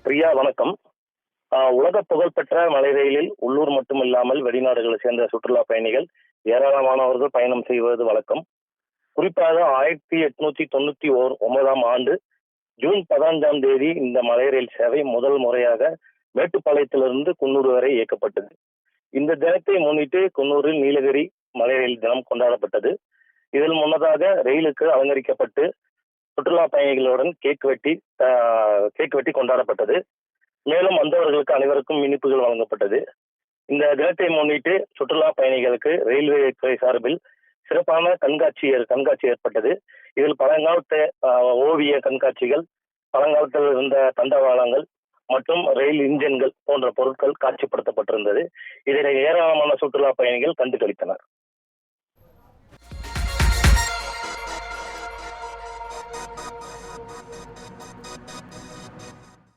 பிரியா வணக்கம். உலக புகழ்பெற்ற மலை ரயிலில் உள்ளூர் மட்டுமில்லாமல் வெளிநாடுகளை சேர்ந்த சுற்றுலா பயணிகள் ஏராளமானவர்கள் பயணம் செய்வது வழக்கம். குறிப்பாக 1899ஆம் ஆண்டு ஜூன் 15ஆம் தேதி இந்த மலை ரயில் சேவை முதல் முறையாக மேட்டுப்பாளையத்திலிருந்து குன்னூர் வரை இயக்கப்பட்டது. இந்த தினத்தை முன்னிட்டு குன்னூரில் நீலகிரி மலை ரயில் தினம் கொண்டாடப்பட்டது. இதில் முன்னதாக ரயிலுக்கு அலங்கரிக்கப்பட்டு சுற்றுலா பயணிகளுடன் கேக் வெட்டி கொண்டாடப்பட்டது. மேலும் வந்தவர்களுக்கு அனைவருக்கும் இனிப்புகள் வழங்கப்பட்டது. இந்த தினத்தை முன்னிட்டு சுற்றுலா பயணிகளுக்கு ரயில்வே துறை சார்பில் சிறப்பான கண்காட்சி ஏற்பட்டது. இதில் பழங்காலத்து ஓவிய கண்காட்சிகள், பழங்காலத்தில் இருந்த தண்டவாளங்கள் மற்றும் ரயில் இன்ஜின்கள் போன்ற பொருட்கள் காட்சிப்படுத்தப்பட்டிருந்தது. இதில் ஏராளமான சுற்றுலா பயணிகள் கண்டு களித்தனர்.